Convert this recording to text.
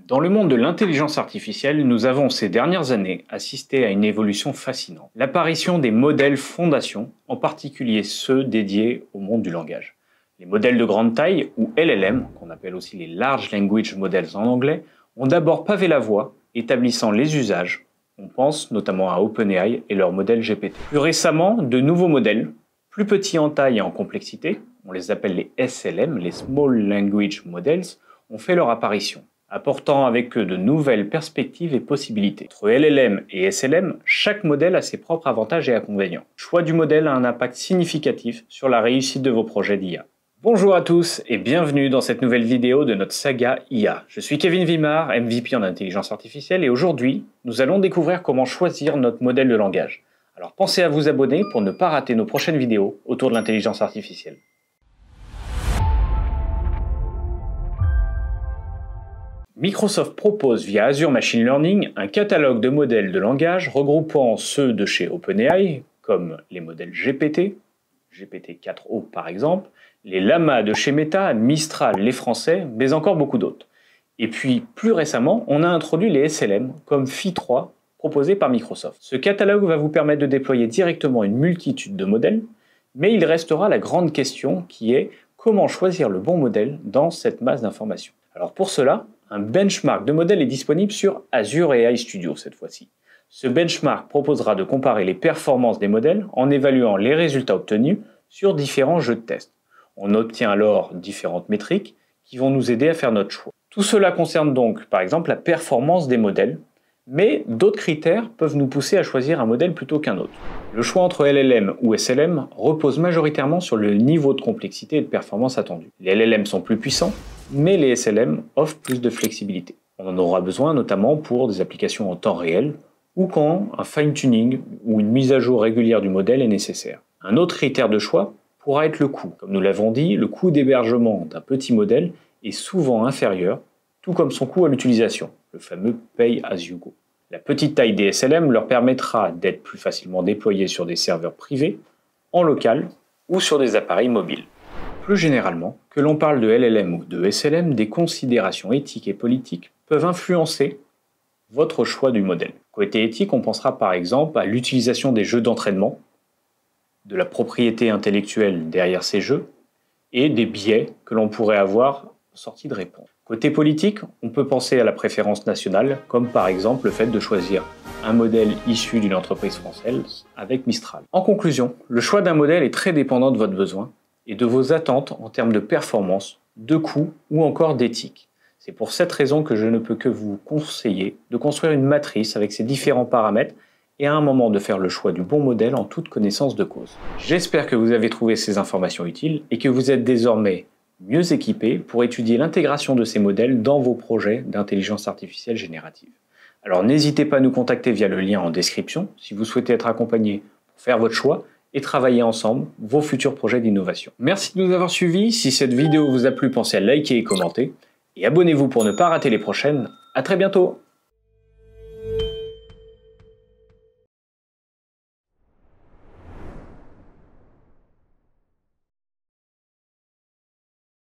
Dans le monde de l'intelligence artificielle, nous avons ces dernières années assisté à une évolution fascinante. L'apparition des modèles fondations, en particulier ceux dédiés au monde du langage. Les modèles de grande taille, ou LLM, qu'on appelle aussi les Large Language Models en anglais, ont d'abord pavé la voie, établissant les usages. On pense notamment à OpenAI et leur modèle GPT. Plus récemment, de nouveaux modèles, plus petits en taille et en complexité, on les appelle les SLM, les Small Language Models, ont fait leur apparition, apportant avec eux de nouvelles perspectives et possibilités. Entre LLM et SLM, chaque modèle a ses propres avantages et inconvénients. Le choix du modèle a un impact significatif sur la réussite de vos projets d'IA. Bonjour à tous et bienvenue dans cette nouvelle vidéo de notre saga IA. Je suis Kevin Vimard, MVP en intelligence artificielle et aujourd'hui, nous allons découvrir comment choisir notre modèle de langage. Alors pensez à vous abonner pour ne pas rater nos prochaines vidéos autour de l'intelligence artificielle. Microsoft propose via Azure Machine Learning un catalogue de modèles de langage regroupant ceux de chez OpenAI, comme les modèles GPT, GPT-4o par exemple, les Llama de chez Meta, Mistral, les Français, mais encore beaucoup d'autres. Et puis, plus récemment, on a introduit les SLM, comme Phi 3, proposés par Microsoft. Ce catalogue va vous permettre de déployer directement une multitude de modèles, mais il restera la grande question qui est comment choisir le bon modèle dans cette masse d'informations. Alors pour cela, un benchmark de modèles est disponible sur Azure AI Studio cette fois-ci. Ce benchmark proposera de comparer les performances des modèles en évaluant les résultats obtenus sur différents jeux de test. On obtient alors différentes métriques qui vont nous aider à faire notre choix. Tout cela concerne donc par exemple la performance des modèles, mais d'autres critères peuvent nous pousser à choisir un modèle plutôt qu'un autre. Le choix entre LLM ou SLM repose majoritairement sur le niveau de complexité et de performance attendu. Les LLM sont plus puissants, mais les SLM offrent plus de flexibilité. On en aura besoin notamment pour des applications en temps réel ou quand un fine-tuning ou une mise à jour régulière du modèle est nécessaire. Un autre critère de choix pourra être le coût. Comme nous l'avons dit, le coût d'hébergement d'un petit modèle est souvent inférieur, tout comme son coût à l'utilisation, le fameux Pay as you go. La petite taille des SLM leur permettra d'être plus facilement déployés sur des serveurs privés, en local ou sur des appareils mobiles. Plus généralement, que l'on parle de LLM ou de SLM, des considérations éthiques et politiques peuvent influencer votre choix du modèle. Côté éthique, on pensera par exemple à l'utilisation des jeux d'entraînement, de la propriété intellectuelle derrière ces jeux et des biais que l'on pourrait avoir sortis de réponse. Côté politique, on peut penser à la préférence nationale, comme par exemple le fait de choisir un modèle issu d'une entreprise française avec Mistral. En conclusion, le choix d'un modèle est très dépendant de votre besoin et de vos attentes en termes de performance, de coût ou encore d'éthique. C'est pour cette raison que je ne peux que vous conseiller de construire une matrice avec ces différents paramètres et à un moment de faire le choix du bon modèle en toute connaissance de cause. J'espère que vous avez trouvé ces informations utiles et que vous êtes désormais mieux équipé pour étudier l'intégration de ces modèles dans vos projets d'intelligence artificielle générative. Alors n'hésitez pas à nous contacter via le lien en description si vous souhaitez être accompagné pour faire votre choix et travailler ensemble vos futurs projets d'innovation. Merci de nous avoir suivis. Si cette vidéo vous a plu, pensez à liker et commenter. Et abonnez-vous pour ne pas rater les prochaines. À très bientôt!